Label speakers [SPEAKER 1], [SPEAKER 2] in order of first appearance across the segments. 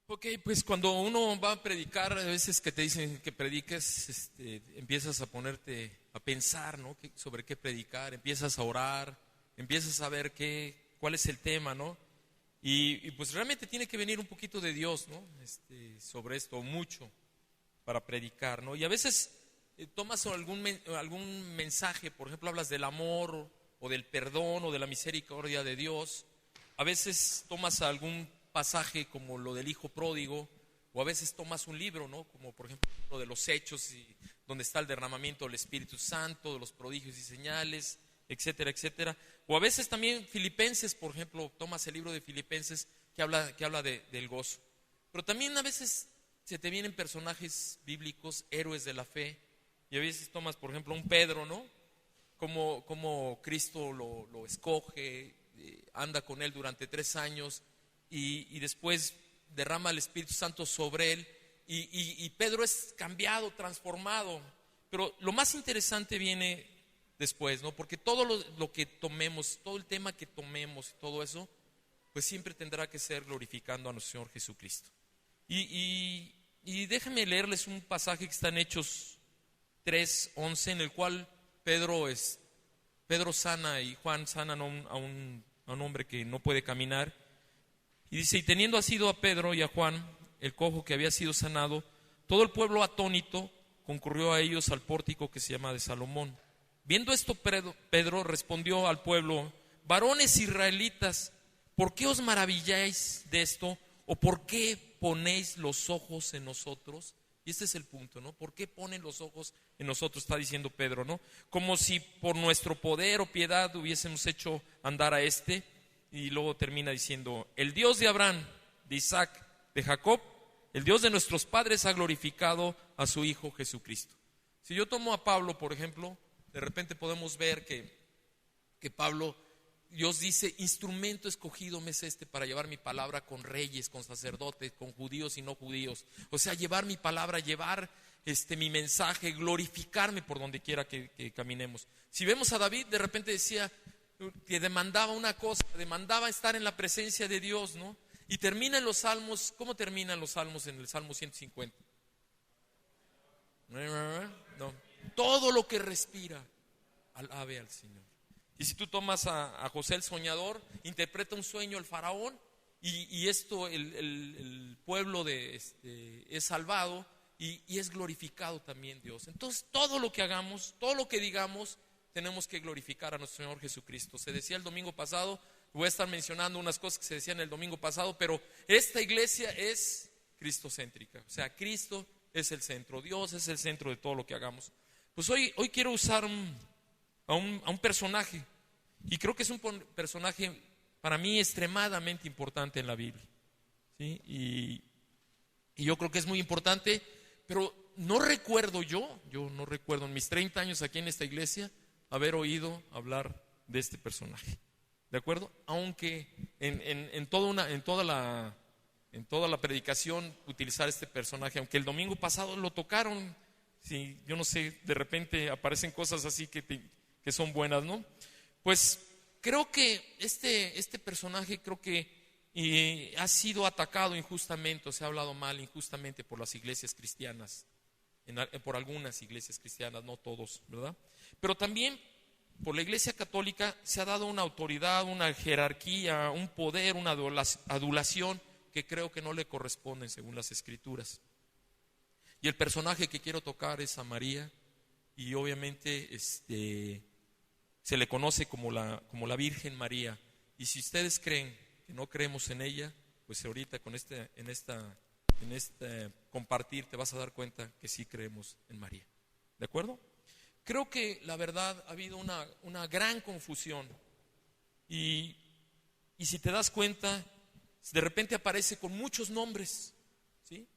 [SPEAKER 1] Ok, pues cuando uno va a predicar, a veces que te dicen que prediques, empiezas a ponerte a pensar, ¿no? Sobre qué predicar, empiezas a orar, empiezas a ver cuál es el tema, ¿no? Y pues realmente tiene que venir un poquito de Dios, ¿no? Sobre esto, mucho, para predicar, ¿no? Y a veces tomas algún mensaje, por ejemplo, hablas del amor o del perdón o de la misericordia de Dios. A veces tomas algún pasaje como lo del hijo pródigo, o a veces tomas un libro, ¿no? Como por ejemplo lo de los Hechos, donde está el derramamiento del Espíritu Santo, de los prodigios y señales, etcétera, etcétera. O a veces también Filipenses, por ejemplo, tomas el libro de Filipenses que habla del gozo. Pero también a veces se te vienen personajes bíblicos, héroes de la fe, y a veces tomas, por ejemplo, un Pedro, ¿no? Como Cristo lo escoge, anda con él durante 3 años y después derrama el Espíritu Santo sobre él y Pedro es cambiado, transformado. Pero lo más interesante viene después, ¿no? Porque todo lo que tomemos, todo el tema que tomemos, todo eso, pues siempre tendrá que ser glorificando a nuestro Señor Jesucristo. Y déjenme leerles un pasaje que está en Hechos 3:11, en el cual Pedro sana y Juan sanan a un hombre que no puede caminar. Y dice, y teniendo asido a Pedro y a Juan, el cojo que había sido sanado, todo el pueblo atónito concurrió a ellos al pórtico que se llama de Salomón. Viendo esto, Pedro respondió al pueblo: varones israelitas, ¿por qué os maravilláis de esto? ¿O por qué ponéis los ojos en nosotros? Y este es el punto, ¿no? ¿Por qué ponen los ojos en nosotros? Está diciendo Pedro, ¿no? Como si por nuestro poder o piedad hubiésemos hecho andar a este. Y luego termina diciendo: el Dios de Abraham, de Isaac, de Jacob, el Dios de nuestros padres ha glorificado a su Hijo Jesucristo. Si yo tomo a Pablo, por ejemplo, de repente podemos ver que Pablo, Dios dice: instrumento escogido me es para llevar mi palabra con reyes, con sacerdotes, con judíos y no judíos. O sea, llevar mi palabra, llevar mi mensaje, glorificarme por donde quiera que caminemos. Si vemos a David, de repente decía que demandaba una cosa, demandaba estar en la presencia de Dios, ¿no? Y termina en los salmos. ¿Cómo terminan los salmos en el Salmo 150? No. Todo lo que respira, alabe al Señor. Y si tú tomas a José el soñador, interpreta un sueño el faraón y esto el pueblo es salvado y es glorificado también Dios. Entonces todo lo que hagamos, todo lo que digamos, tenemos que glorificar a nuestro Señor Jesucristo. Se decía el domingo pasado, voy a estar mencionando unas cosas que se decían el domingo pasado, pero esta iglesia es cristocéntrica. O sea, Cristo es el centro, Dios es el centro de todo lo que hagamos. Pues hoy quiero usar a un personaje, y creo que es un personaje para mí extremadamente importante en la Biblia, ¿sí? Y yo creo que es muy importante, pero no recuerdo yo no recuerdo en mis 30 años aquí en esta iglesia haber oído hablar de este personaje, ¿de acuerdo? Aunque en toda la predicación utilizar este personaje, aunque el domingo pasado lo tocaron. Sí, yo no sé, de repente aparecen cosas así que son buenas, ¿no? Pues creo que este personaje creo que ha sido atacado injustamente, o se ha hablado mal injustamente por las iglesias cristianas, por algunas iglesias cristianas, no todos, ¿verdad? Pero también por la iglesia católica se ha dado una autoridad, una jerarquía, un poder, una adulación que creo que no le corresponden según las escrituras. Y el personaje que quiero tocar es a María, y obviamente se le conoce como la Virgen María. Y si ustedes creen que no creemos en ella, pues ahorita en este compartir te vas a dar cuenta que sí creemos en María. ¿De acuerdo? Creo que la verdad ha habido una gran confusión, y si te das cuenta, de repente aparece con muchos nombres, ¿sí?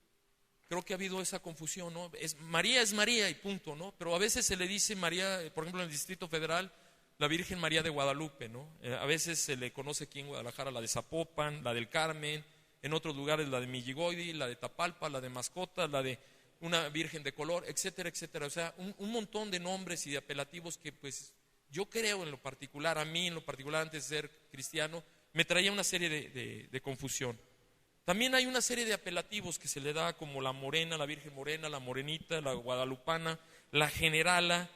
[SPEAKER 1] Creo que ha habido esa confusión, ¿no? María es María y punto, ¿no? Pero a veces se le dice María, por ejemplo en el Distrito Federal, la Virgen María de Guadalupe, ¿no? A veces se le conoce aquí en Guadalajara la de Zapopan, la del Carmen, en otros lugares la de Milligoidi, la de Tapalpa, la de Mascotas, la de una Virgen de color, etcétera, etcétera. O sea, un montón de nombres y de apelativos que pues yo creo en lo particular, a mí en lo particular antes de ser cristiano, me traía una serie de confusión. También hay una serie de apelativos que se le da, como la morena, la Virgen Morena, la morenita, la guadalupana, la generala,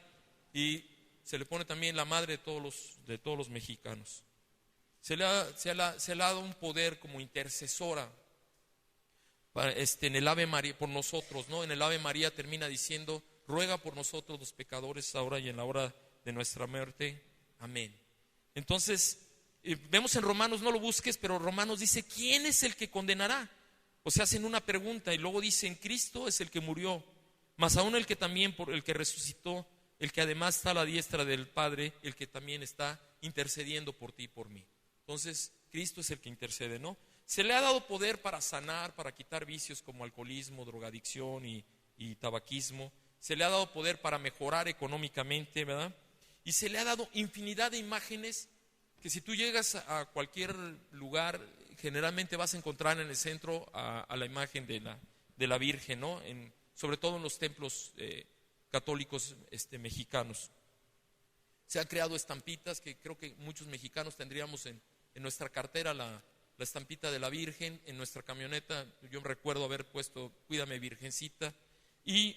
[SPEAKER 1] y se le pone también la madre de todos los mexicanos. Se le ha dado un poder como intercesora en el Ave María por nosotros, ¿no? En el Ave María termina diciendo: ruega por nosotros los pecadores, ahora y en la hora de nuestra muerte. Amén. Entonces, vemos en Romanos, no lo busques, pero Romanos dice: ¿quién es el que condenará? O sea, hacen una pregunta y luego dicen: Cristo es el que murió, mas aún el que también, por el que resucitó, el que además está a la diestra del Padre, el que también está intercediendo por ti y por mí. Entonces, Cristo es el que intercede, ¿no? Se le ha dado poder para sanar, para quitar vicios como alcoholismo, drogadicción y tabaquismo. Se le ha dado poder para mejorar económicamente, ¿verdad? Y se le ha dado infinidad de imágenes que si tú llegas a cualquier lugar, generalmente vas a encontrar en el centro a la imagen de la Virgen, ¿no? Sobre todo en los templos católicos mexicanos. Se han creado estampitas que creo que muchos mexicanos tendríamos en nuestra cartera, la estampita de la Virgen. En nuestra camioneta yo me recuerdo haber puesto: cuídame, Virgencita. Y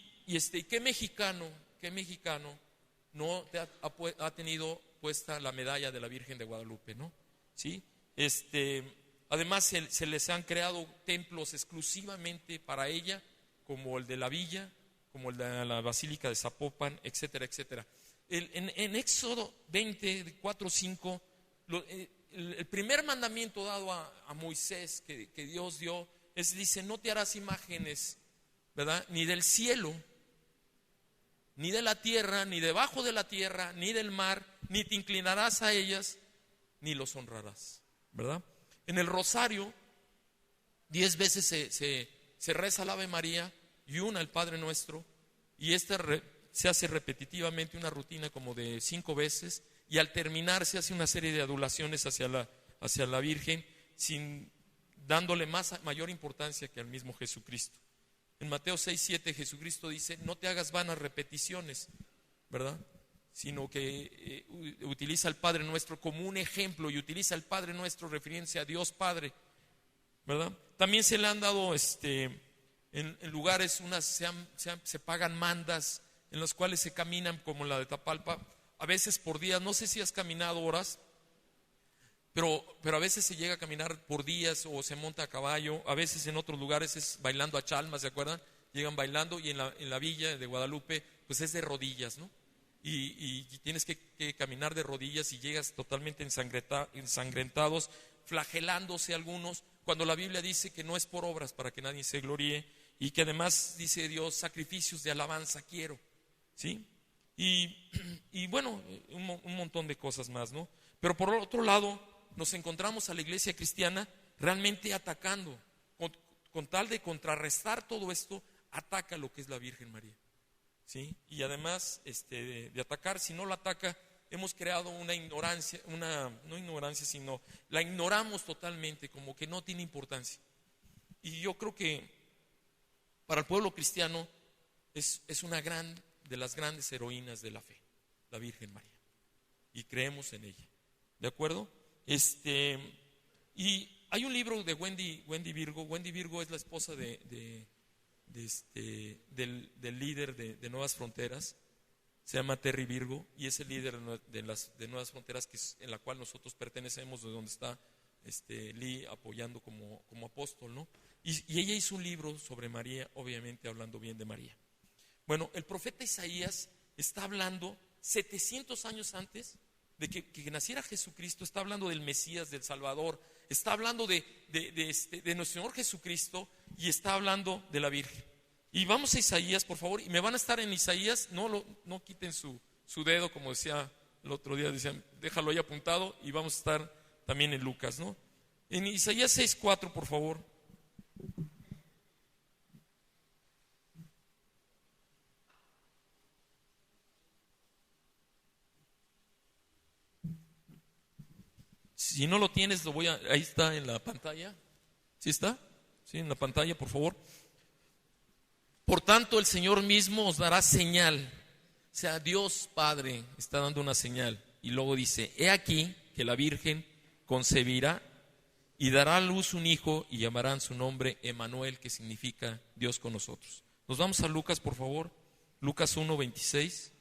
[SPEAKER 1] ¿qué mexicano no ha tenido puesta la medalla de la Virgen de Guadalupe, ¿no? ¿Sí? Además se les han creado templos exclusivamente para ella, como el de la Villa, como el de la Basílica de Zapopan, etcétera, etcétera. En Éxodo 20, 4, 5, el primer mandamiento dado a Moisés que Dios dio dice: no te harás imágenes, ¿verdad? Ni del cielo, ni de la tierra, ni debajo de la tierra, ni del mar, ni te inclinarás a ellas, ni los honrarás, ¿verdad? En el rosario 10 veces se reza el Ave María y una el Padre Nuestro, y se hace repetitivamente, una rutina como de 5 veces, y al terminar se hace una serie de adulaciones hacia la Virgen, dándole mayor importancia que al mismo Jesucristo. En Mateo 6, 7 Jesucristo dice: no te hagas vanas repeticiones, ¿verdad? Sino que utiliza al Padre Nuestro como un ejemplo, y utiliza al Padre Nuestro refiriéndose a Dios Padre, ¿verdad? También se le han dado en lugares se pagan mandas en las cuales se caminan, como la de Tapalpa, a veces por días. No sé si has caminado horas, pero a veces se llega a caminar por días, o se monta a caballo. A veces en otros lugares es bailando a chalmas, ¿se acuerdan? Llegan bailando, y en la Villa de Guadalupe pues es de rodillas, ¿no? Y tienes que caminar de rodillas, y llegas totalmente ensangrentados, flagelándose algunos, cuando la Biblia dice que no es por obras para que nadie se gloríe, y que además dice Dios: sacrificios de alabanza quiero, ¿sí? Y bueno, un montón de cosas más, ¿no? Pero por otro lado, nos encontramos a la iglesia cristiana realmente atacando, con tal de contrarrestar todo esto, ataca lo que es la Virgen María, ¿sí? Y además de atacar, si no la ataca, hemos creado una ignorancia, no ignorancia, sino la ignoramos totalmente, como que no tiene importancia. Y yo creo que para el pueblo cristiano es una de las grandes heroínas de la fe, la Virgen María, y creemos en ella, ¿de acuerdo? Y hay un libro de Wendy Virgo. Wendy Virgo es la esposa del líder de Nuevas Fronteras. Se llama Terry Virgo, y es el líder de Nuevas Fronteras, en la cual nosotros pertenecemos, de donde está Lee apoyando como apóstol, ¿no? Y ella hizo un libro sobre María, obviamente hablando bien de María. Bueno, el profeta Isaías está hablando 700 años antes de que naciera Jesucristo. Está hablando del Mesías, del Salvador, está hablando de nuestro Señor Jesucristo, y está hablando de la Virgen. Y vamos a Isaías, por favor, y me van a estar en Isaías. No quiten su dedo, como decía el otro día, decían, déjalo ahí apuntado, y vamos a estar también en Lucas, ¿no? En Isaías 6:4, por favor. Si no lo tienes, ahí está en la pantalla. ¿Sí está? Sí, en la pantalla, por favor. Por tanto, el Señor mismo os dará señal. O sea, Dios Padre está dando una señal. Y luego dice: he aquí que la Virgen concebirá y dará a luz un hijo y llamarán su nombre Emmanuel, que significa Dios con nosotros. Nos vamos a Lucas, por favor. Lucas 1:26.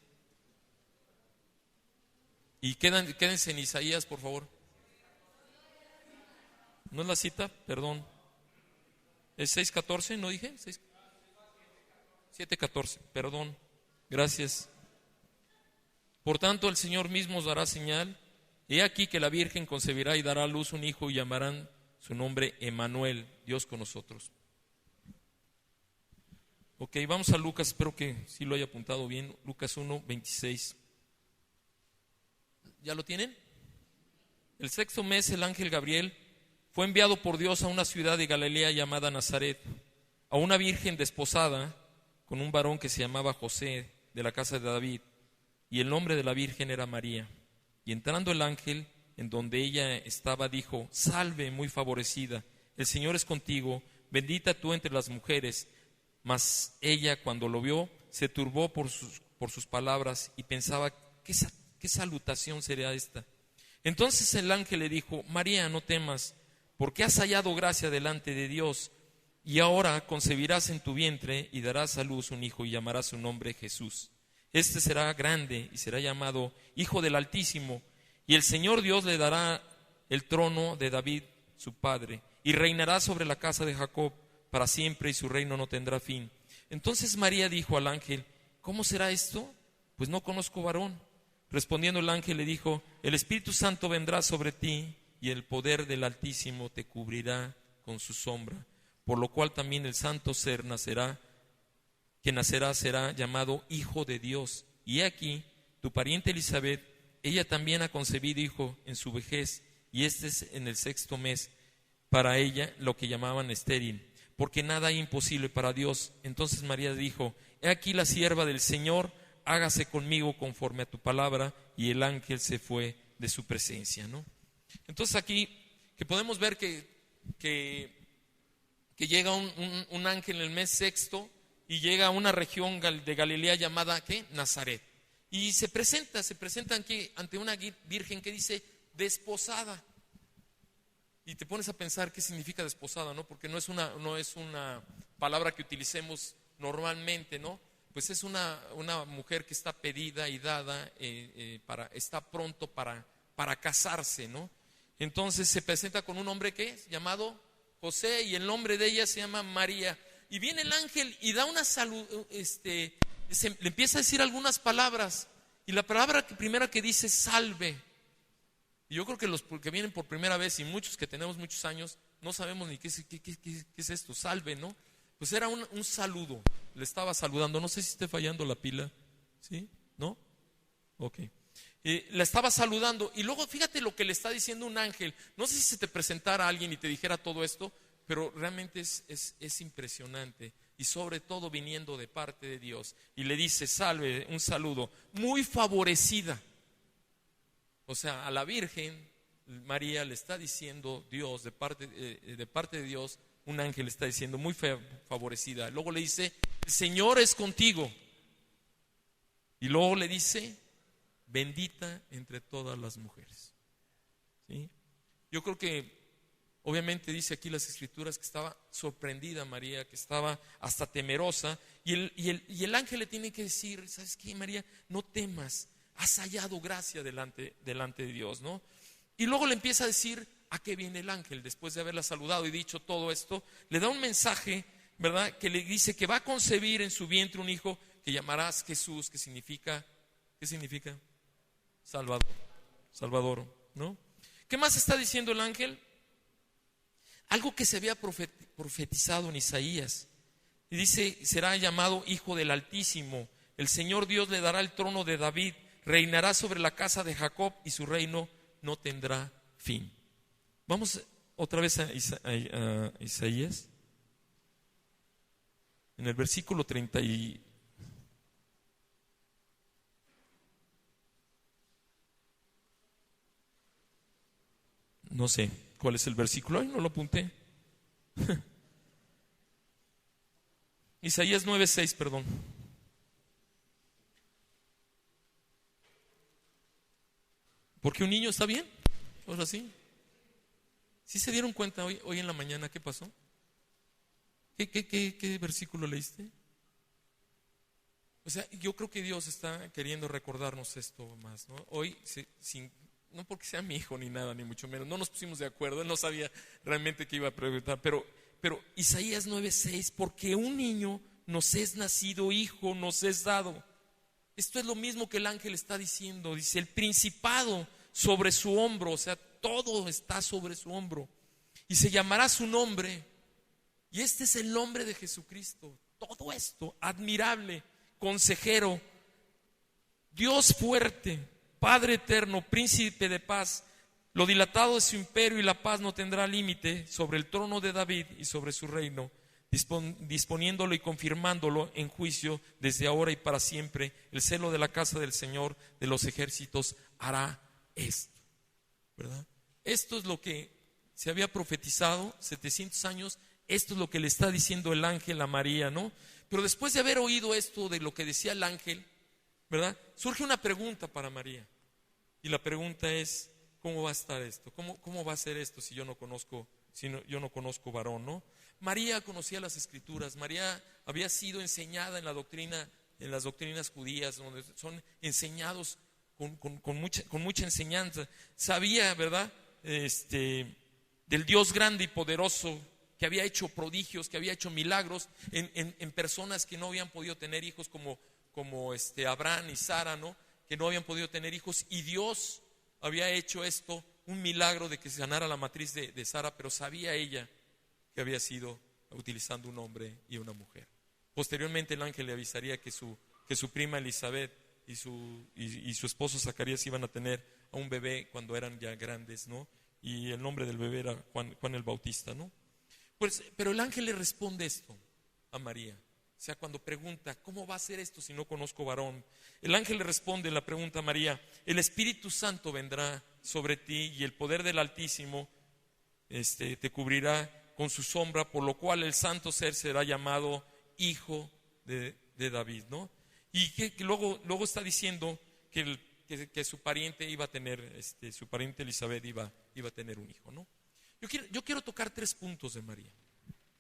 [SPEAKER 1] Y quédense en Isaías, por favor. ¿No es la cita? Perdón. ¿Es 6:14? ¿No dije? 7:14. Perdón. Gracias. Por tanto, el Señor mismo os dará señal. He aquí que la Virgen concebirá y dará a luz un hijo y llamarán su nombre Emmanuel, Dios con nosotros. Ok, vamos a Lucas, espero que sí lo haya apuntado bien. Lucas 1:26. ¿Ya lo tienen? El 6º mes el ángel Gabriel fue enviado por Dios a una ciudad de Galilea llamada Nazaret, a una virgen desposada con un varón que se llamaba José, de la casa de David, y el nombre de la virgen era María. Y entrando el ángel en donde ella estaba, dijo: Salve, muy favorecida, el Señor es contigo, bendita tú entre las mujeres. Mas ella, cuando lo vio, se turbó por sus palabras y pensaba: ¿qué salutación será esta? Entonces el ángel le dijo: María, no temas, porque has hallado gracia delante de Dios, y ahora concebirás en tu vientre y darás a luz un hijo y llamarás su nombre Jesús. Este será grande y será llamado Hijo del Altísimo, y el Señor Dios le dará el trono de David, su padre, y reinará sobre la casa de Jacob para siempre, y su reino no tendrá fin. Entonces María dijo al ángel: ¿Cómo será esto? Pues no conozco varón. Respondiendo el ángel le dijo: El Espíritu Santo vendrá sobre ti, y el poder del Altísimo te cubrirá con su sombra, por lo cual también el santo ser que nacerá será llamado Hijo de Dios. Y he aquí, tu pariente Elisabet, ella también ha concebido hijo en su vejez, y este es en el 6º mes, para ella lo que llamaban estéril, porque nada hay imposible para Dios. Entonces María dijo: He aquí la sierva del Señor, hágase conmigo conforme a tu palabra. Y el ángel se fue de su presencia, ¿no? Entonces aquí que podemos ver que llega un ángel en el mes 6º y llega a una región de Galilea llamada ¿qué? Nazaret. Y se presenta aquí ante una virgen que dice desposada. Y te pones a pensar qué significa desposada, ¿no? Porque no es una palabra que utilicemos normalmente, ¿no? Pues es una mujer que está pedida y dada, está pronto para casarse, ¿no? Entonces se presenta con un hombre que es llamado José, y el nombre de ella se llama María. Y viene el ángel y da una salud, le empieza a decir algunas palabras, y la palabra primera que dice: salve. Y yo creo que los que vienen por primera vez, y muchos que tenemos muchos años, no sabemos ni qué es esto, salve, ¿no? Pues era un saludo, le estaba saludando. No sé si esté fallando la pila, ¿sí? ¿No? Ok. La estaba saludando, y luego fíjate lo que le está diciendo un ángel. No sé si se te presentara alguien y te dijera todo esto, pero realmente es impresionante, y sobre todo viniendo de parte de Dios. Y le dice: salve, un saludo, muy favorecida. O sea, a la Virgen María le está diciendo Dios, de parte de Dios, un ángel le está diciendo: muy favorecida. Luego le dice: el Señor es contigo. Y luego le dice: bendita entre todas las mujeres. ¿Sí? Yo creo que obviamente dice aquí las Escrituras que estaba sorprendida María, que estaba hasta temerosa, y el ángel le tiene que decir: ¿sabes qué, María? No temas, has hallado gracia delante de Dios, ¿no? Y luego le empieza a decir a qué viene el ángel. Después de haberla saludado y dicho todo esto, le da un mensaje, ¿verdad? Que le dice que va a concebir en su vientre un hijo que llamarás Jesús, que significa, ¿qué significa? Salvador, ¿no? ¿Qué más está diciendo el ángel? Algo que se había profetizado en Isaías. Y dice: será llamado Hijo del Altísimo. El Señor Dios le dará el trono de David, reinará sobre la casa de Jacob, y su reino no tendrá fin. Vamos otra vez a Isaías. En el versículo 30 no sé cuál es el versículo. Ay, no lo apunté. Isaías 9:6, perdón. Porque un niño está bien, ahora sí. ¿Sí se dieron cuenta hoy en la mañana qué pasó? ¿Qué versículo leíste? O sea, yo creo que Dios está queriendo recordarnos esto más, ¿no? Hoy, no porque sea mi hijo ni nada, ni mucho menos, no nos pusimos de acuerdo, él no sabía realmente qué iba a preguntar, pero Isaías 9:6, porque un niño nos es nacido, hijo nos es dado. Esto es lo mismo que el ángel está diciendo, dice, el principado sobre su hombro, o sea, todo está sobre su hombro, y se llamará su nombre, y este es el nombre de Jesucristo. Todo esto, admirable, consejero, Dios fuerte, Padre eterno, príncipe de paz. Lo dilatado de su imperio y la paz no tendrá límite sobre el trono de David y sobre su reino, disponiéndolo y confirmándolo en juicio desde ahora y para siempre. El celo de la casa del Señor de los ejércitos hará esto, ¿verdad? Esto es lo que se había profetizado 700 años. Esto es lo que le está diciendo el ángel a María, ¿no? Pero después de haber oído esto de lo que decía el ángel, ¿verdad? Surge una pregunta para María. Y la pregunta es, ¿cómo va a estar esto? ¿Cómo va a ser esto si yo no conozco varón, ¿no? María conocía las Escrituras. María había sido enseñada en la doctrina, en las doctrinas judías, donde son enseñados con mucha enseñanza. Sabía, ¿verdad? Del Dios grande y poderoso, que había hecho prodigios, que había hecho milagros en personas que no habían podido tener hijos, como Abraham y Sara, ¿no? Que no habían podido tener hijos, y Dios había hecho esto, un milagro de que se sanara la matriz de Sara, pero sabía ella que había sido utilizando un hombre y una mujer. Posteriormente el ángel le avisaría que su prima Elizabeth y su esposo Zacarías iban a tener a un bebé cuando eran ya grandes, ¿no? Y el nombre del bebé era Juan el Bautista, ¿no? Pues, pero el ángel le responde esto a María. O sea, cuando pregunta, ¿cómo va a ser esto si no conozco varón? El ángel le responde la pregunta a María: el Espíritu Santo vendrá sobre ti y el poder del Altísimo te cubrirá con su sombra, por lo cual el santo ser será llamado Hijo de David, ¿no? Y que luego está diciendo que su pariente iba a tener, su pariente Elizabeth iba a tener un hijo, ¿no? Yo quiero tocar 3 puntos de María,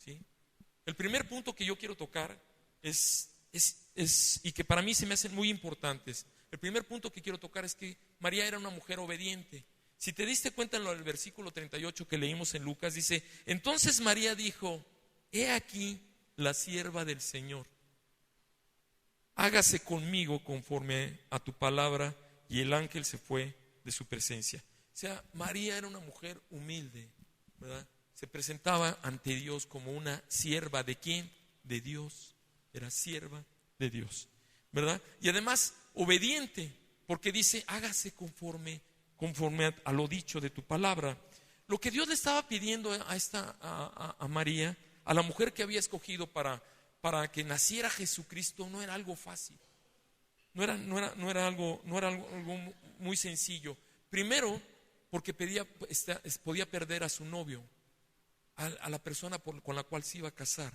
[SPEAKER 1] ¿sí? El primer punto que yo quiero tocar es y que para mí se me hacen muy importantes. El primer punto que quiero tocar es que María era una mujer obediente. Si te diste cuenta en el versículo 38 que leímos en Lucas, dice: entonces María dijo, he aquí la sierva del Señor, hágase conmigo conforme a tu palabra. Y el ángel se fue de su presencia. O sea, María era una mujer humilde, ¿verdad? Se presentaba ante Dios como una sierva. ¿De quién? De Dios. Era sierva de Dios, ¿verdad? Y además obediente, porque dice, hágase conforme a lo dicho de tu palabra. Lo que Dios le estaba pidiendo a María, a la mujer que había escogido para que naciera Jesucristo, no era algo fácil. No era algo muy sencillo. Primero, porque podía perder a su novio, a la persona con la cual se iba a casar.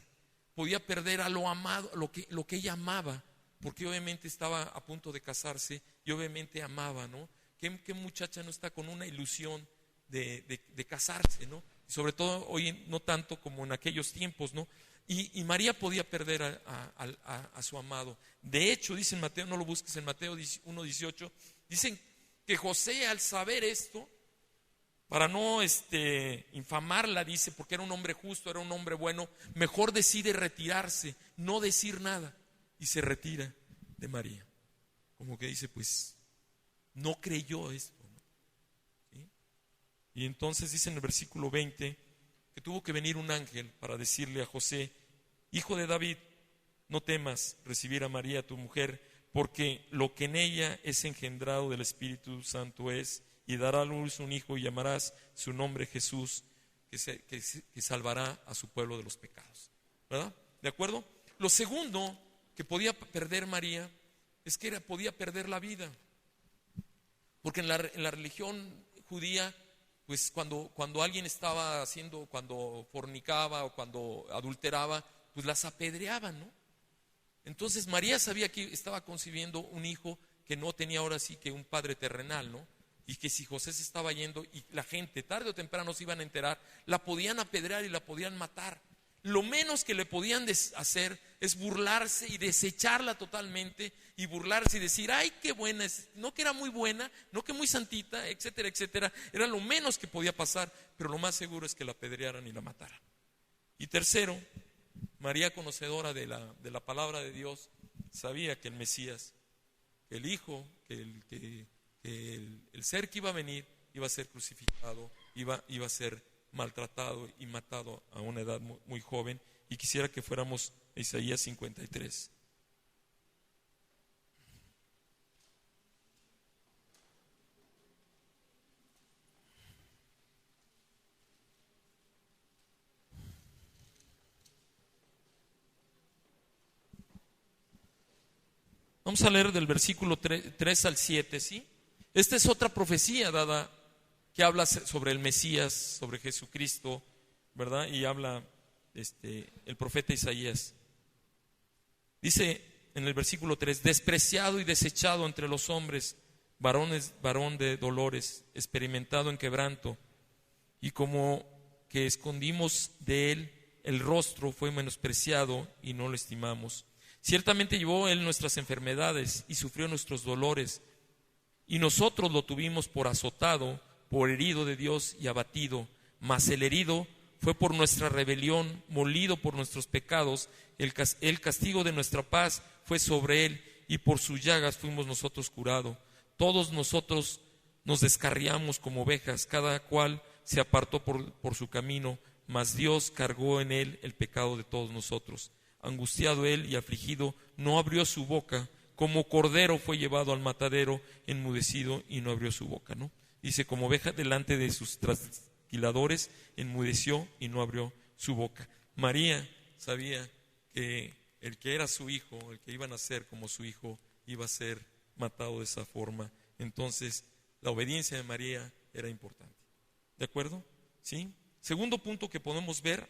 [SPEAKER 1] Podía perder a lo amado, lo que ella amaba, porque obviamente estaba a punto de casarse y obviamente amaba, ¿no? ¿Qué muchacha no está con una ilusión de casarse, ¿no? Sobre todo hoy, no tanto como en aquellos tiempos, ¿no? Y María podía perder a su amado. De hecho, dice en Mateo, no lo busques, en Mateo 1:18, dicen que José, al saber esto, para no infamarla, dice, porque era un hombre justo, era un hombre bueno, mejor decide retirarse, no decir nada, y se retira de María. Como que dice, pues, no creyó esto, ¿no? ¿Sí? Y entonces dice en el versículo 20 que tuvo que venir un ángel para decirle a José: hijo de David, no temas recibir a María tu mujer, porque lo que en ella es engendrado del Espíritu Santo es, y dará a luz un hijo y llamarás su nombre Jesús, que salvará a su pueblo de los pecados, ¿verdad? ¿De acuerdo? Lo segundo que podía perder María es que podía perder la vida, porque en la religión judía, pues cuando alguien cuando fornicaba o cuando adulteraba, pues las apedreaban, ¿no? Entonces María sabía que estaba concibiendo un hijo que no tenía ahora sí que un padre terrenal, ¿no? y que si José se estaba yendo y la gente tarde o temprano se iban a enterar, la podían apedrear y la podían matar. Lo menos que le podían hacer es burlarse y desecharla totalmente y burlarse y decir, ay, qué buena es, no que era muy buena, no que muy santita, etcétera, etcétera. Era lo menos que podía pasar, pero lo más seguro es que la apedrearan y la mataran. Y tercero, María, conocedora de la palabra de Dios, sabía que el Mesías, que el Hijo, que el ser que iba a venir iba a ser crucificado, iba a ser maltratado y matado a una edad muy, muy joven. Y quisiera que fuéramos a Isaías 53. Vamos a leer del versículo 3 al 7, ¿sí? Esta es otra profecía dada que habla sobre el Mesías, sobre Jesucristo, ¿verdad? Y habla el profeta Isaías. Dice en el versículo 3, despreciado y desechado entre los hombres, varón de dolores, experimentado en quebranto, y como que escondimos de él el rostro, fue menospreciado y no lo estimamos. Ciertamente llevó él nuestras enfermedades y sufrió nuestros dolores, y nosotros lo tuvimos por azotado, por herido de Dios y abatido. Mas el herido fue por nuestra rebelión, molido por nuestros pecados. El castigo de nuestra paz fue sobre él, y por sus llagas fuimos nosotros curados. Todos nosotros nos descarriamos como ovejas, cada cual se apartó por su camino, mas Dios cargó en él el pecado de todos nosotros. Angustiado él y afligido, no abrió su boca. Como cordero fue llevado al matadero, enmudecido y no abrió su boca, ¿no? Dice, como oveja delante de sus trasquiladores, enmudeció y no abrió su boca. María sabía que el que era su hijo, el que iba a nacer como su hijo, iba a ser matado de esa forma. Entonces, la obediencia de María era importante. ¿De acuerdo? ¿Sí? Segundo punto que podemos ver,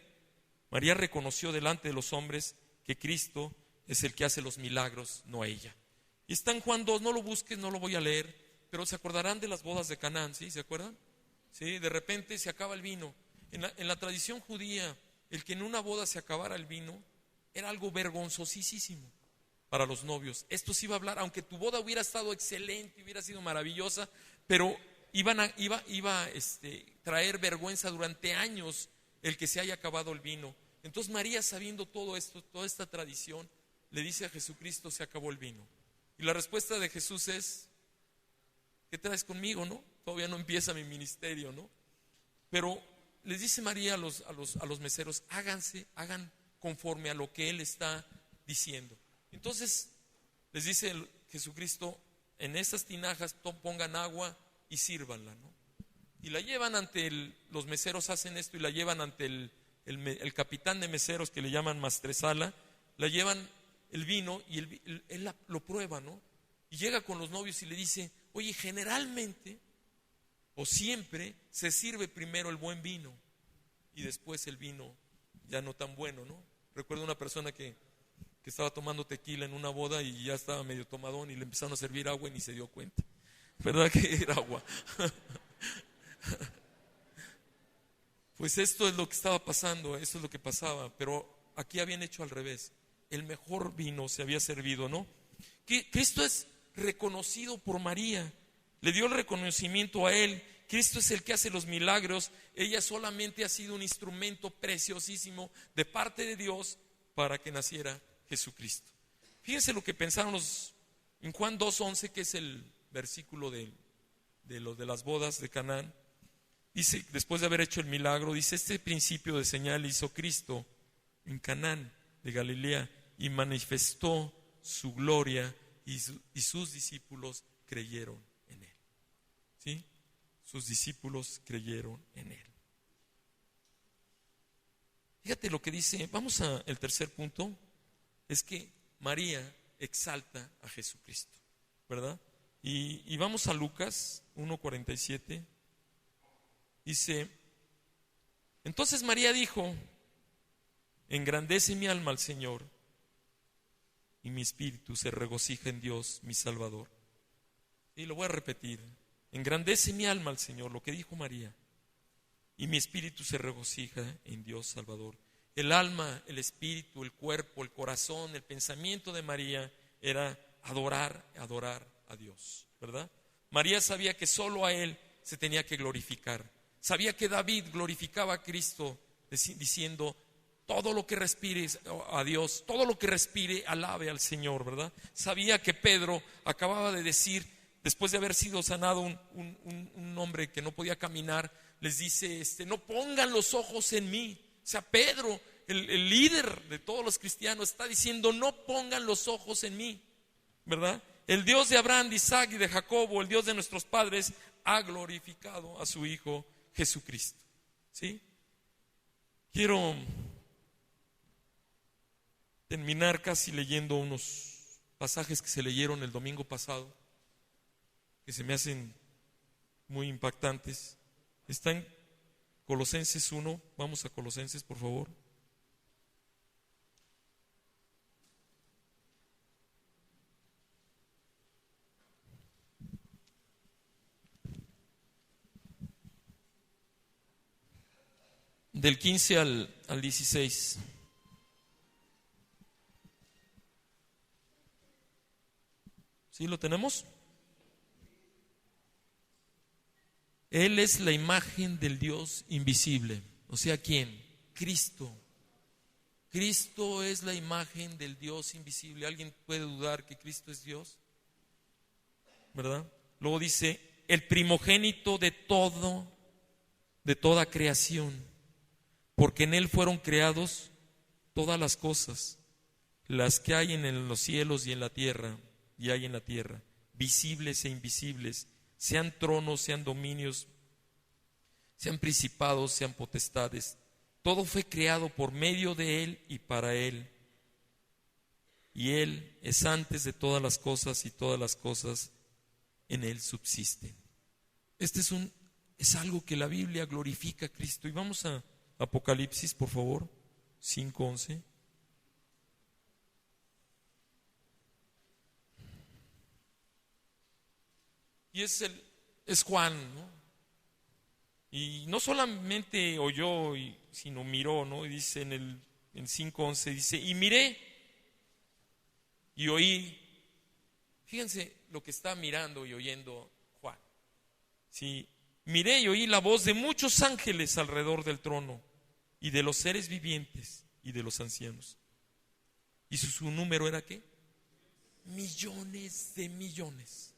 [SPEAKER 1] María reconoció delante de los hombres que Cristo es el que hace los milagros, no ella. Y está en Juan 2, no lo busques, no lo voy a leer, pero se acordarán de las bodas de Canaán, ¿sí? ¿Se acuerdan? ¿Sí? De repente se acaba el vino. En la tradición judía, el que en una boda se acabara el vino era algo vergonzosísimo para los novios. Esto se iba a hablar, aunque tu boda hubiera estado excelente, hubiera sido maravillosa, pero iba a traer vergüenza durante años el que se haya acabado el vino. Entonces María, sabiendo todo esto, toda esta tradición, le dice a Jesucristo, se acabó el vino. Y la respuesta de Jesús es, ¿qué traes conmigo, no? Todavía no empieza mi ministerio, ¿no? Pero les dice María a los meseros, hagan conforme a lo que Él está diciendo. Entonces les dice Jesucristo, en estas tinajas pongan agua y sírvanla, ¿no? Y la llevan ante los meseros hacen esto y la llevan ante el capitán de meseros, que le llaman maestresala, la llevan el vino y él lo prueba, ¿no? Y llega con los novios y le dice, oye, generalmente o siempre se sirve primero el buen vino y después el vino ya no tan bueno, ¿no? Recuerdo una persona que estaba tomando tequila en una boda y ya estaba medio tomadón y le empezaron a servir agua y ni se dio cuenta, ¿verdad que era agua? Pues esto es lo que estaba pasando, eso es lo que pasaba, pero aquí habían hecho al revés. El mejor vino se había servido, ¿no? Que Cristo es reconocido por María, le dio el reconocimiento a él. Cristo es el que hace los milagros, ella solamente ha sido un instrumento preciosísimo de parte de Dios para que naciera Jesucristo. Fíjense lo que pensaron en Juan 2:11, que es el versículo de las bodas de Canaán. Dice, después de haber hecho el milagro, dice, este principio de señal hizo Cristo en Canaán de Galilea y manifestó su gloria y sus discípulos creyeron en él. ¿Sí? Sus discípulos creyeron en él. Fíjate lo que dice, vamos al tercer punto, es que María exalta a Jesucristo, ¿verdad? Y vamos a Lucas 1:47. Dice, entonces María dijo, engrandece mi alma al Señor y mi espíritu se regocija en Dios mi Salvador. Y lo voy a repetir, Engrandece mi alma al Señor, lo que dijo María, y mi espíritu se regocija en Dios Salvador. El alma, el espíritu, el cuerpo, el corazón, el pensamiento de María era adorar a Dios, ¿verdad? María sabía que solo a Él se tenía que glorificar. Sabía que David glorificaba a Cristo diciendo: todo lo que respire a Dios, todo lo que respire alabe al Señor, ¿verdad? Sabía que Pedro acababa de decir, después de haber sido sanado un hombre que no podía caminar, les dice, no pongan los ojos en mí. O sea, Pedro, el líder de todos los cristianos, está diciendo: no pongan los ojos en mí, ¿verdad? El Dios de Abraham, de Isaac y de Jacobo, el Dios de nuestros padres, ha glorificado a su Hijo Jesucristo. ¿Sí? Quiero terminar casi leyendo unos pasajes que se leyeron el domingo pasado, que se me hacen muy impactantes. Está en Colosenses 1, vamos a Colosenses, por favor. Del 15 al 16. ¿Sí lo tenemos? Él es la imagen del Dios invisible. O sea, ¿quién? Cristo. Cristo es la imagen del Dios invisible. ¿Alguien puede dudar que Cristo es Dios? ¿Verdad? Luego dice, el primogénito de todo, de toda creación, porque en Él fueron creados todas las cosas, las que hay en los cielos y en la tierra, y hay en la tierra, visibles e invisibles, sean tronos, sean dominios, sean principados, sean potestades. Todo fue creado por medio de Él y para Él. Y Él es antes de todas las cosas, y todas las cosas en Él subsisten. Este es algo que la Biblia glorifica a Cristo. Y vamos a Apocalipsis, por favor, 5:11. Y es Juan, ¿no? Y no solamente oyó, sino miró, ¿no? Y dice en 5:11, dice, y miré y oí. Fíjense lo que está mirando y oyendo Juan. Sí, miré y oí la voz de muchos ángeles alrededor del trono, y de los seres vivientes y de los ancianos. ¿Y su número era qué? Millones de millones.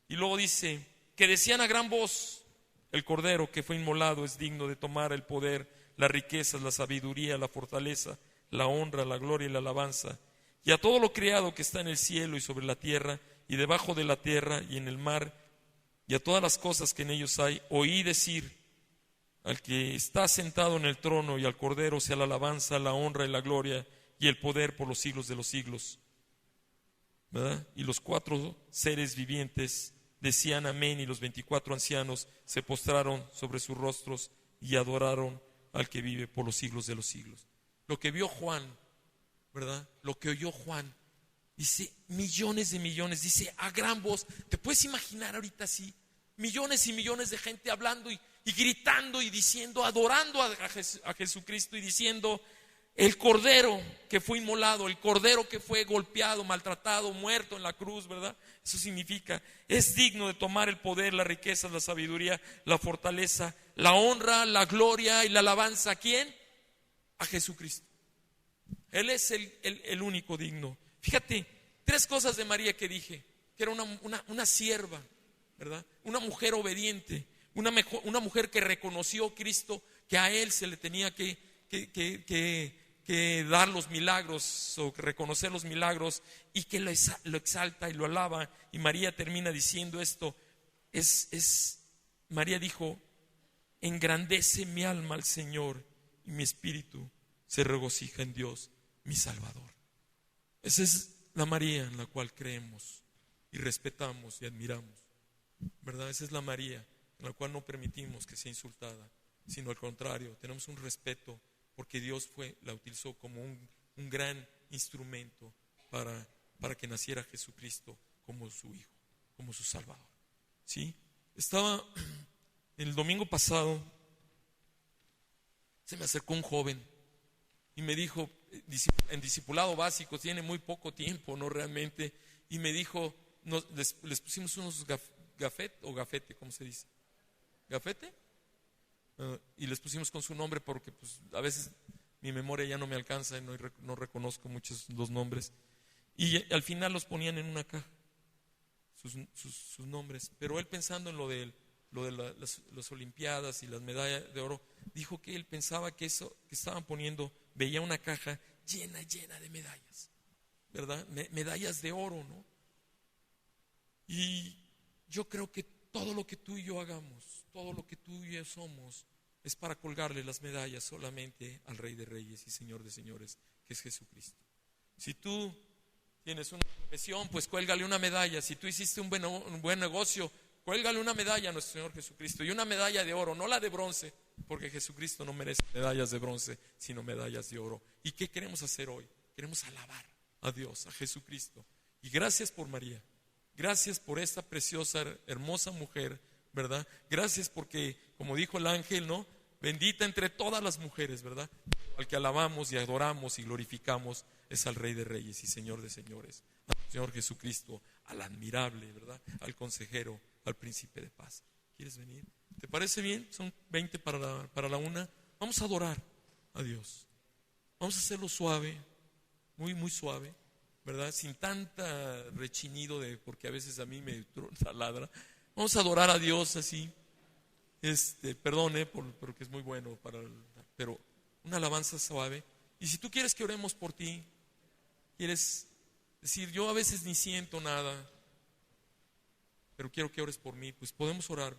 [SPEAKER 1] Y luego dice, que decían a gran voz, el Cordero que fue inmolado es digno de tomar el poder, las riquezas, la sabiduría, la fortaleza, la honra, la gloria y la alabanza. Y a todo lo creado que está en el cielo y sobre la tierra, y debajo de la tierra y en el mar, y a todas las cosas que en ellos hay, oí decir, al que está sentado en el trono y al Cordero sea la alabanza, la honra y la gloria y el poder por los siglos de los siglos. ¿Verdad? Y los 4 seres vivientes decían amén, y los 24 ancianos se postraron sobre sus rostros y adoraron al que vive por los siglos de los siglos. Lo que vio Juan, ¿verdad? Lo que oyó Juan, dice millones de millones, dice a gran voz. ¿Te puedes imaginar ahorita así? Millones y millones de gente hablando y gritando y diciendo, adorando a Jesucristo y diciendo, el Cordero que fue inmolado, el Cordero que fue golpeado, maltratado, muerto en la cruz, ¿verdad? Eso significa, es digno de tomar el poder, las riquezas, la sabiduría, la fortaleza, la honra, la gloria y la alabanza. ¿A quién? A Jesucristo. Él es el único digno. Fíjate, 3 cosas de María que dije, que era una sierva, ¿verdad? Una mujer obediente, una mujer que reconoció a Cristo, que a Él se le tenía que dar los milagros o reconocer los milagros, y que lo exalta y lo alaba. Y María termina diciendo esto, María dijo, engrandece mi alma al Señor y mi espíritu se regocija en Dios mi Salvador. Esa es la María en la cual creemos y respetamos y admiramos, ¿verdad? Esa es la María en la cual no permitimos que sea insultada, sino al contrario, tenemos un respeto porque Dios la utilizó como un gran instrumento para que naciera Jesucristo como su Hijo, como su Salvador. ¿Sí? Estaba el domingo pasado, se me acercó un joven y me dijo, en discipulado básico, tiene muy poco tiempo, ¿no? Realmente, y me dijo, les pusimos unos gafete, ¿cómo se dice? ¿Gafete? Y les pusimos con su nombre porque pues, a veces mi memoria ya no me alcanza y no reconozco muchos los nombres. Y al final los ponían en una caja, sus nombres. Pero él, pensando en lo de las Olimpiadas y las medallas de oro, dijo que él pensaba que eso que estaban poniendo, veía una caja llena de medallas, ¿verdad? Medallas de oro, ¿no? Y yo creo que todo lo que tú y yo hagamos, todo lo que tú y yo somos, es para colgarle las medallas solamente al Rey de Reyes y Señor de Señores, que es Jesucristo. Si tú tienes una profesión, pues cuélgale una medalla. Si tú hiciste un buen negocio, cuélgale una medalla a nuestro Señor Jesucristo, y una medalla de oro, no la de bronce, porque Jesucristo no merece medallas de bronce, sino medallas de oro. ¿Y qué queremos hacer hoy? Queremos alabar a Dios, a Jesucristo. Y gracias por María, gracias por esta preciosa, hermosa mujer, ¿verdad? Gracias porque, como dijo el ángel, ¿no? Bendita entre todas las mujeres, ¿verdad? Al que alabamos y adoramos y glorificamos es al Rey de Reyes y Señor de Señores, al Señor Jesucristo, al admirable, ¿verdad? Al consejero, al príncipe de paz. ¿Quieres venir? ¿Te parece bien? Son 20 para la 1. Vamos a adorar a Dios. Vamos a hacerlo suave, muy, muy suave, ¿verdad? Sin tanta rechinido porque a veces a mí me taladra. Vamos a adorar a Dios así. Perdone porque es muy bueno pero una alabanza suave. Y si tú quieres que oremos por ti, quieres decir, yo a veces ni siento nada, pero quiero que ores por mí, pues podemos orar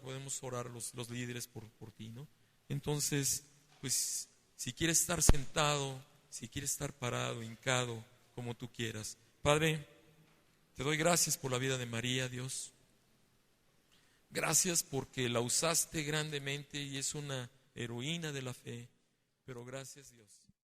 [SPEAKER 1] los líderes por ti, ¿no? Entonces, pues si quieres estar sentado, si quieres estar parado, hincado, como tú quieras. Padre, te doy gracias por la vida de María, Dios. Gracias porque la usaste grandemente y es una heroína de la fe, pero gracias, Dios.